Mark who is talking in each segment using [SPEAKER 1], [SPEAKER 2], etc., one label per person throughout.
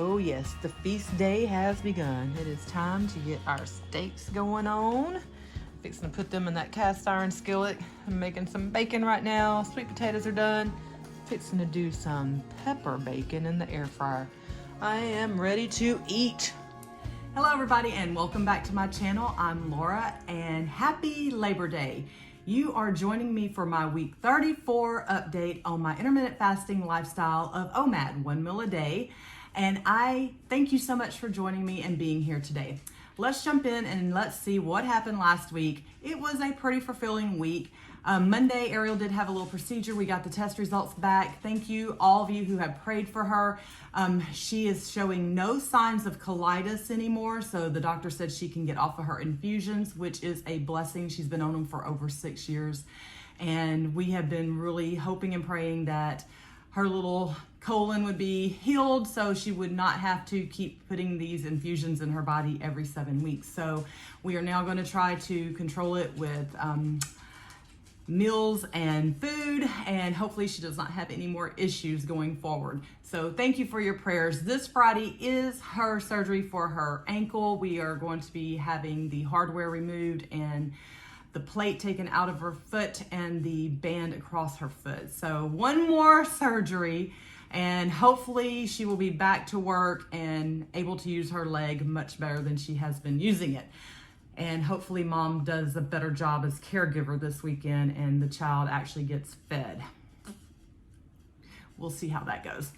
[SPEAKER 1] Oh yes, the feast day has begun. It is time to get our steaks going on. Fixing to put them in that cast iron skillet. I'm making some bacon right now. Sweet potatoes are done. Fixing to do some pepper bacon in the air fryer. I am ready to eat. Hello everybody and welcome back to my channel. I'm Laura and happy Labor Day. You are joining me for my week 34 update on my intermittent fasting lifestyle of OMAD, 1 meal a day. And I thank you so much for joining me and being here today. Let's jump in and let's see what happened last week. It was a pretty fulfilling week. Monday, Ariel did have a little procedure. We got the test results back. Thank you, all of you who have prayed for her. She is showing no signs of colitis anymore, so the doctor said she can get off of her infusions, which is a blessing. She's been on them for over 6 years, and we have been really hoping and praying that her little colon would be healed so she would not have to keep putting these infusions in her body every 7 weeks. So we are now going to try to control it with meals and food, and hopefully she does not have any more issues going forward. So thank you for your prayers. This Friday is her surgery for her ankle. We are going to be having the hardware removed and the plate taken out of her foot and the band across her foot. So one more surgery and hopefully she will be back to work and able to use her leg much better than she has been using it. And hopefully mom does a better job as caregiver this weekend and the child actually gets fed. We'll see how that goes.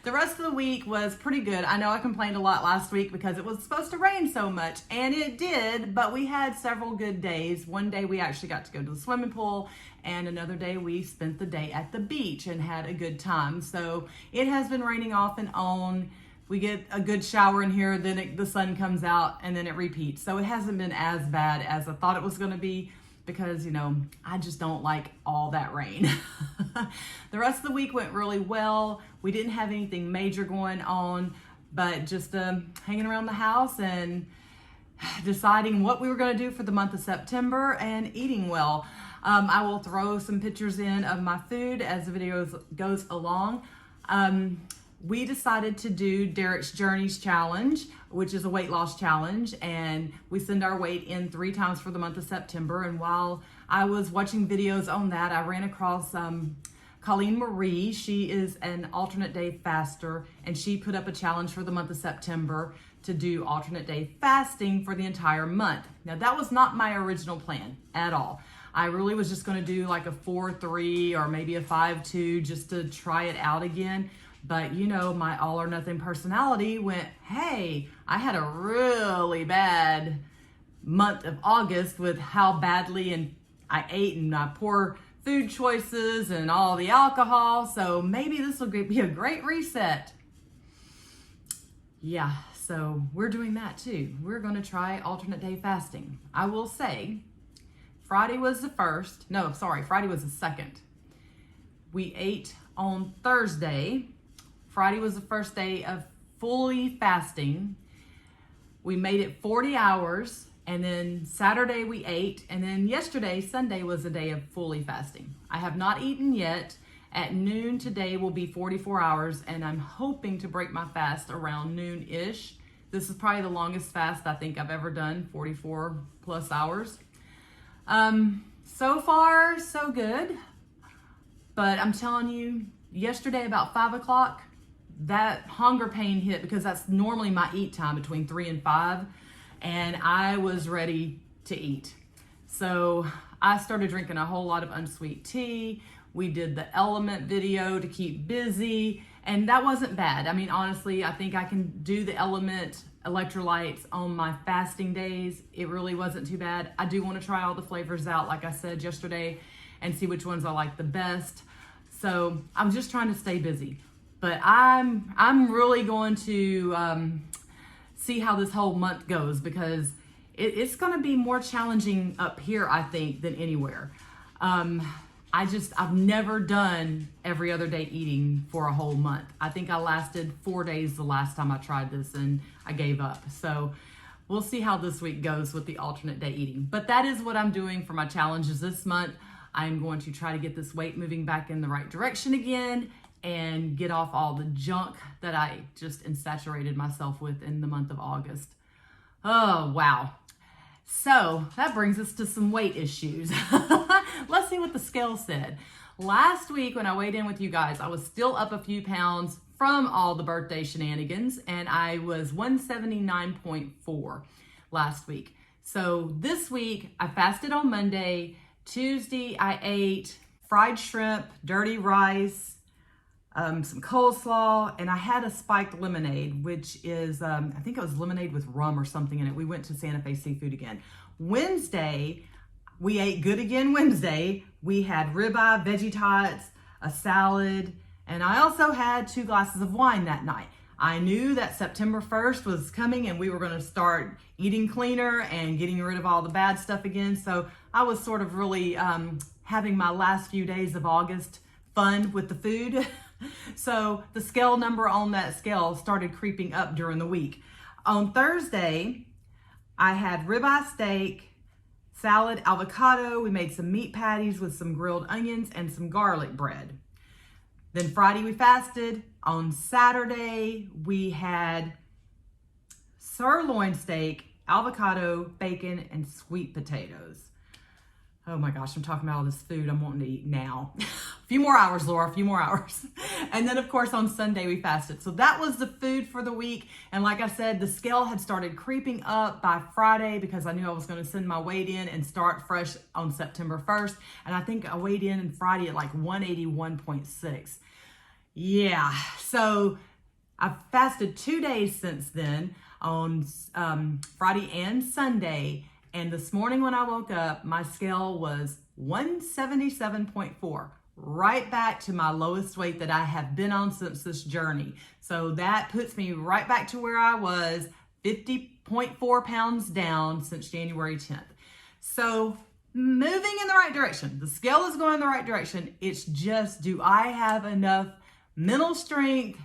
[SPEAKER 1] The rest of the week was pretty good. I know I complained a lot last week because it was supposed to rain so much, and it did, but we had several good days. One day we actually got to go to the swimming pool, and another day we spent the day at the beach and had a good time. So it has been raining off and on. We get a good shower in here, then the sun comes out, and then it repeats. So it hasn't been as bad as I thought it was going to be because, you know, I just don't like all that rain. The rest of the week went really well. We didn't have anything major going on, but just hanging around the house and deciding what we were going to do for the month of September and eating well. I will throw some pictures in of my food as the video goes along. We decided to do Derek's Journeys Challenge, which is a weight loss challenge, and we send our weight in 3 times for the month of September. And while I was watching videos on that, I ran across Colleen Marie. She is an alternate day faster, and she put up a challenge for the month of September to do alternate day fasting for the entire month. Now, that was not my original plan at all. I really was just going to do like a 4-3 or maybe a 5-2 just to try it out again. But you know, my all or nothing personality went, hey, I had a really bad month of August with how badly and I ate and my poor food choices and all the alcohol. So maybe this will be a great reset. Yeah, so we're doing that too. We're going to try alternate day fasting. I will say Friday was the first. No, sorry, Friday was the second. We ate on Thursday. Friday was the first day of fully fasting. We made it 40 hours, and then Saturday we ate, and then yesterday, Sunday, was a day of fully fasting. I have not eaten yet. At noon today will be 44 hours, and I'm hoping to break my fast around noon-ish. This is probably the longest fast I think I've ever done, 44 plus hours. So far, so good. But I'm telling you, yesterday about 5 o'clock, that hunger pain hit because that's normally my eat time between 3 and 5, and I was ready to eat. So I started drinking a whole lot of unsweet tea. We did the element video to keep busy, and that wasn't bad. I mean, honestly, I think I can do the element electrolytes on my fasting days. It really wasn't too bad. I do want to try all the flavors out, like I said yesterday, and see which ones I like the best. So I'm just trying to stay busy. But I'm really going to see how this whole month goes because it's going to be more challenging up here, I think, than anywhere. I've never done every other day eating for a whole month. I think I lasted 4 days the last time I tried this and I gave up. So we'll see how this week goes with the alternate day eating. But that is what I'm doing for my challenges this month. I'm going to try to get this weight moving back in the right direction again and get off all the junk that I just insaturated myself with in the month of August. Oh, wow. So that brings us to some weight issues. Let's see what the scale said. Last week when I weighed in with you guys, I was still up a few pounds from all the birthday shenanigans, and I was 179.4 last week. So this week I fasted on Monday. Tuesday I ate fried shrimp, dirty rice, some coleslaw, and I had a spiked lemonade, which is, I think it was lemonade with rum or something in it. We went to Santa Fe Seafood again. Wednesday, we ate good again Wednesday. We had ribeye, veggie tots, a salad, and I also had 2 glasses of wine that night. I knew that September 1st was coming and we were going to start eating cleaner and getting rid of all the bad stuff again. So I was sort of really having my last few days of August fun with the food. So the scale number on that scale started creeping up during the week. On Thursday, I had ribeye steak, salad, avocado. We made some meat patties with some grilled onions and some garlic bread. Then Friday we fasted. On Saturday, we had sirloin steak, avocado, bacon, and sweet potatoes. Oh my gosh, I'm talking about all this food I'm wanting to eat now. A few more hours, Laura, a few more hours. And then of course on Sunday we fasted. So that was the food for the week. And like I said, the scale had started creeping up by Friday because I knew I was going to send my weight in and start fresh on September 1st. And I think I weighed in on Friday at like 181.6. Yeah, so I've fasted 2 days since then on Friday and Sunday. And this morning when I woke up, my scale was 177.4, right back to my lowest weight that I have been on since this journey. So that puts me right back to where I was, 50.4 pounds down since January 10th. So moving in the right direction. The scale is going in the right direction. It's just, do I have enough mental strength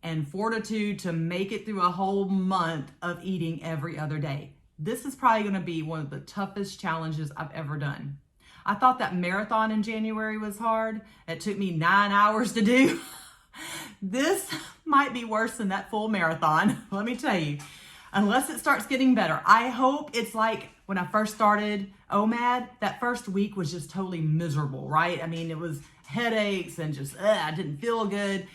[SPEAKER 1] and fortitude to make it through a whole month of eating every other day? This is probably going to be one of the toughest challenges I've ever done. I thought that marathon in January was hard. It took me 9 hours to do. This might be worse than that full marathon, let me tell you, unless it starts getting better. I hope it's like when I first started OMAD, that first week was just totally miserable, right? I mean, it was headaches and just, I didn't feel good.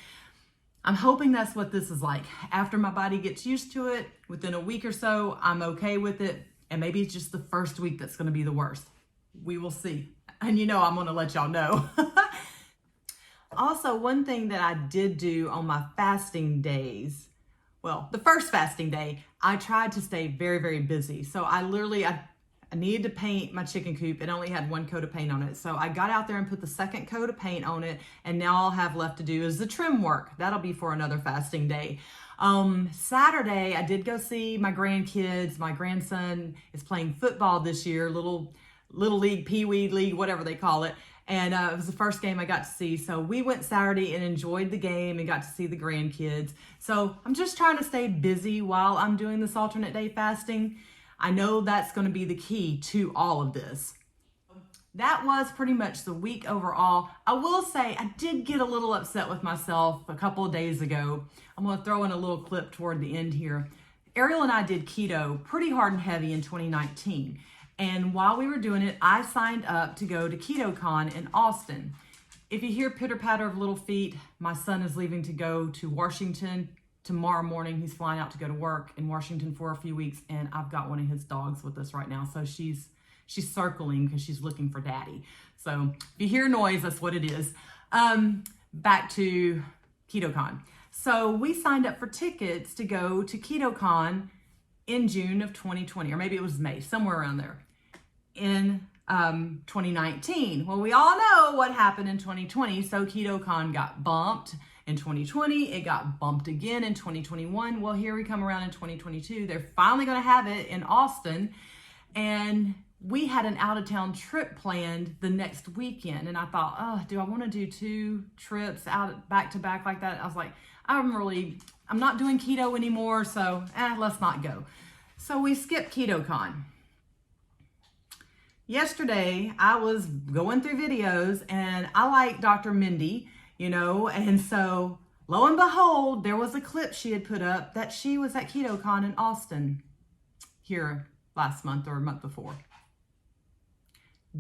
[SPEAKER 1] I'm hoping that's what this is like. After my body gets used to it, within a week or so, I'm okay with it. And maybe it's just the first week that's going to be the worst. We will see. And you know, I'm going to let y'all know. Also, one thing that I did do on my fasting days, well, the first fasting day, I tried to stay very, very busy. So I needed to paint my chicken coop. It only had 1 coat of paint on it. So I got out there and put the 2nd coat of paint on it. And now all I have left to do is the trim work. That'll be for another fasting day. Saturday, I did go see my grandkids. My grandson is playing football this year, little league, pee-wee league, whatever they call it. And it was the first game I got to see. So we went Saturday and enjoyed the game and got to see the grandkids. So I'm just trying to stay busy while I'm doing this alternate day fasting. I know that's going to be the key to all of this. That was pretty much the week overall. I will say I did get a little upset with myself a couple of days ago. I'm going to throw in a little clip toward the end here. Ariel and I did keto pretty hard and heavy in 2019. And while we were doing it, I signed up to go to KetoCon in Austin. If you hear pitter patter of little feet, my son is leaving to go to Washington tomorrow morning. He's flying out to go to work in Washington for a few weeks, and I've got one of his dogs with us right now. So she's circling because she's looking for daddy. So if you hear noise, that's what it is. Back to KetoCon. So we signed up for tickets to go to KetoCon in June of 2020, or maybe it was May, somewhere around there, in 2019. Well, we all know what happened in 2020. So KetoCon got bumped in 2020, it got bumped again in 2021. Well, here we come around in 2022. They're finally going to have it in Austin. And we had an out-of-town trip planned the next weekend. And I thought, oh, do I want to do 2 trips out back to back like that? I was like, I'm not doing keto anymore, so let's not go. So we skipped KetoCon. Yesterday, I was going through videos and I like Dr. Mindy. And so lo and behold, there was a clip she had put up that she was at KetoCon in Austin here last month or a month before.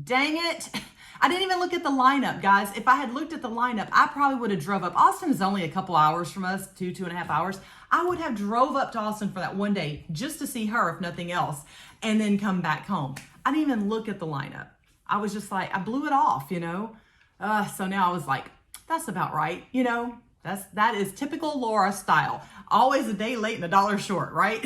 [SPEAKER 1] Dang it. I didn't even look at the lineup, guys. If I had looked at the lineup, I probably would have drove up. Austin is only a couple hours from us, 2.5 hours. I would have drove up to Austin for that one day just to see her, if nothing else, and then come back home. I didn't even look at the lineup. I was just like, I blew it off, So now I was like, that's about right, that is typical Laura style. Always a day late and a dollar short, right?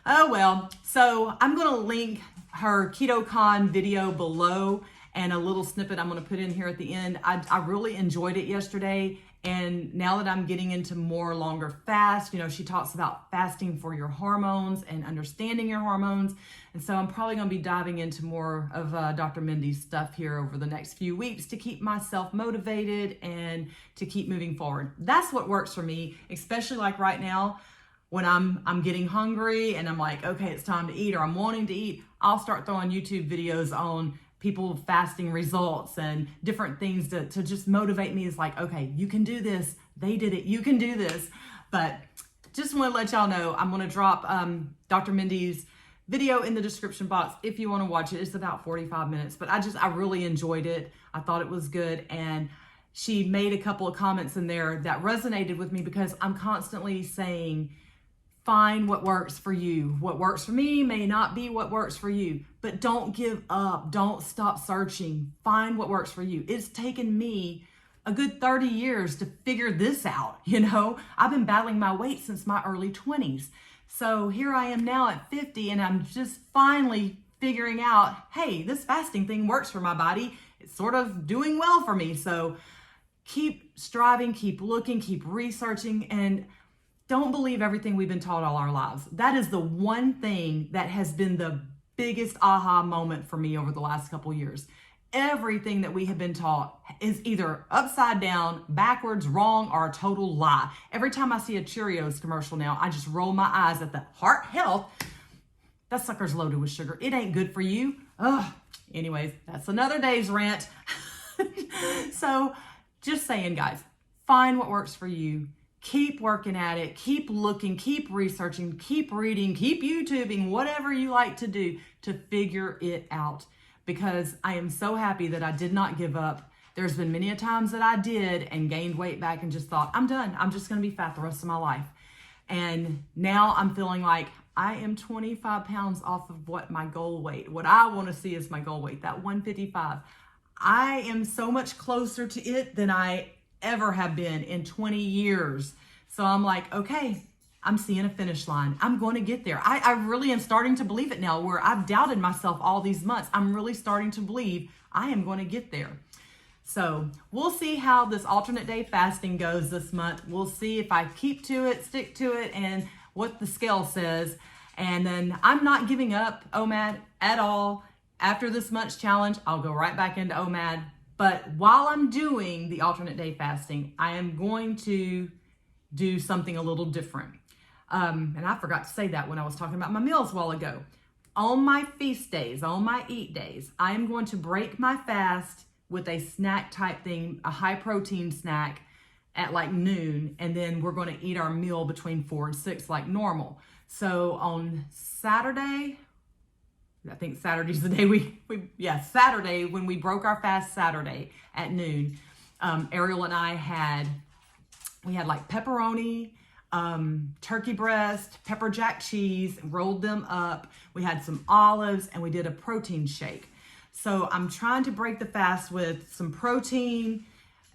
[SPEAKER 1] Oh, well. So I'm going to link her KetoCon video below and a little snippet I'm going to put in here at the end. I really enjoyed it yesterday. And now that I'm getting into more longer fast, she talks about fasting for your hormones and understanding your hormones. And so I'm probably going to be diving into more of Dr. Mindy's stuff here over the next few weeks to keep myself motivated and to keep moving forward. That's what works for me, especially like right now when I'm getting hungry and I'm like, okay, it's time to eat, or I'm wanting to eat. I'll start throwing YouTube videos on people fasting results and different things to just motivate me. It's like, okay, you can do this. They did it. You can do this. But just want to let y'all know, I'm going to drop Dr. Mindy's video in the description box if you want to watch it. It's about 45 minutes, but I really enjoyed it. I thought it was good. And she made a couple of comments in there that resonated with me because I'm constantly saying, find what works for you. What works for me may not be what works for you, but don't give up. Don't stop searching. Find what works for you. It's taken me a good 30 years to figure this out. I've been battling my weight since my early 20s. So here I am now at 50 and I'm just finally figuring out, hey, this fasting thing works for my body. It's sort of doing well for me. So keep striving, keep looking, keep researching, and don't believe everything we've been taught all our lives. That is the one thing that has been the biggest aha moment for me over the last couple years. Everything that we have been taught is either upside down, backwards, wrong, or a total lie. Every time I see a Cheerios commercial now, I just roll my eyes at the heart health. That sucker's loaded with sugar. It ain't good for you. Ugh. Anyways, that's another day's rant. So just saying, guys, find what works for you. Keep working at it, keep looking, keep researching, keep reading, keep YouTubing, whatever you like to do to figure it out. Because I am so happy that I did not give up. There's been many a times that I did and gained weight back and just thought, I'm done. I'm just going to be fat the rest of my life. And now I'm feeling like I am 25 pounds off of what my goal weight, what I want to see as my goal weight, that 155. I am so much closer to it than I ever have been in 20 years. So I'm like, okay, I'm seeing a finish line. I'm going to get there. I really am starting to believe it now, where I've doubted myself all these months. I'm really starting to believe I am going to get there. So we'll see how this alternate day fasting goes this month. We'll see if I keep to it, stick to it, and what the scale says. And then I'm not giving up OMAD at all. After this month's challenge, I'll go right back into OMAD. But while I'm doing the alternate day fasting, I am going to do something a little different. And I forgot to say that when I was talking about my meals a while ago. On my feast days, on my eat days, I am going to break my fast with a snack type thing, a high protein snack at like noon. And then we're going to eat our meal between 4 and 6 like normal. So on Saturday, I think Saturday's the day Saturday, when we broke our fast Saturday at noon, Ariel and I had like pepperoni, turkey breast, pepper jack cheese, rolled them up. We had some olives and we did a protein shake. So I'm trying to break the fast with some protein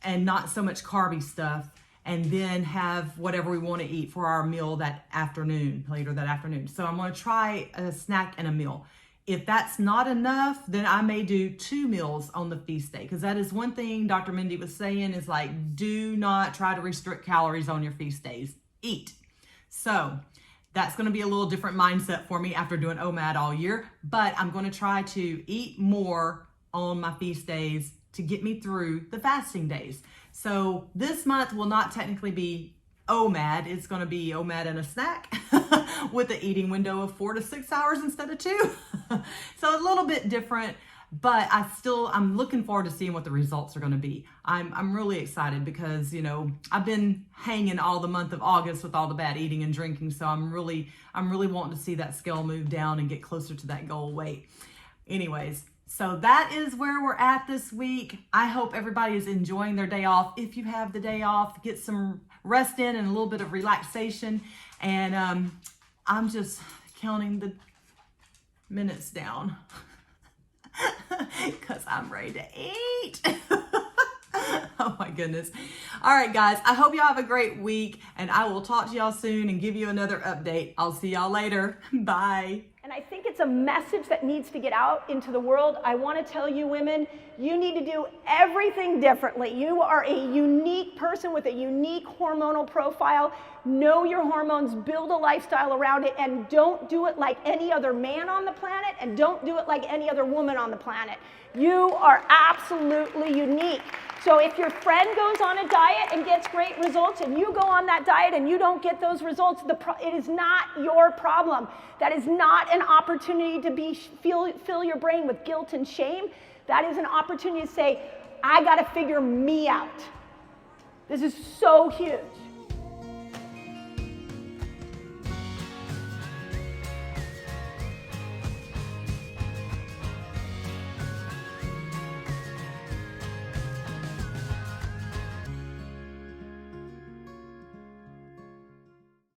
[SPEAKER 1] and not so much carby stuff, and then have whatever we want to eat for our meal later that afternoon. So I'm going to try a snack and a meal. If that's not enough, then I may do 2 meals on the feast day, because that is one thing Dr. Mindy was saying is like, do not try to restrict calories on your feast days. Eat. So that's going to be a little different mindset for me after doing OMAD all year, but I'm going to try to eat more on my feast days to get me through the fasting days. So this month will not technically be OMAD. It's going to be OMAD and a snack with the eating window of 4 to 6 hours instead of 2. So a little bit different. But I'm looking forward to seeing what the results are going to be. I'm really excited because, you know, I've been hanging all the month of August with all the bad eating and drinking. So I'm really wanting to see that scale move down and get closer to that goal weight. Anyways, so that is where we're at this week. I hope everybody is enjoying their day off. If you have the day off, get some rest in and a little bit of relaxation. And I'm just counting the minutes down because I'm ready to eat. Oh my goodness. All right, guys, I hope y'all have a great week, and I will talk to y'all soon and give you another update. I'll see y'all later. Bye.
[SPEAKER 2] And I think it's a message that needs to get out into the world. I want to tell you women, you need to do everything differently. You are a unique person with a unique hormonal profile. Know your hormones, build a lifestyle around it, and don't do it like any other man on the planet, and don't do it like any other woman on the planet. You are absolutely unique. So if your friend goes on a diet and gets great results and you go on that diet and you don't get those results, it is not your problem. That is not an opportunity to fill your brain with guilt and shame. That is an opportunity to say, I got to figure me out. This is so huge.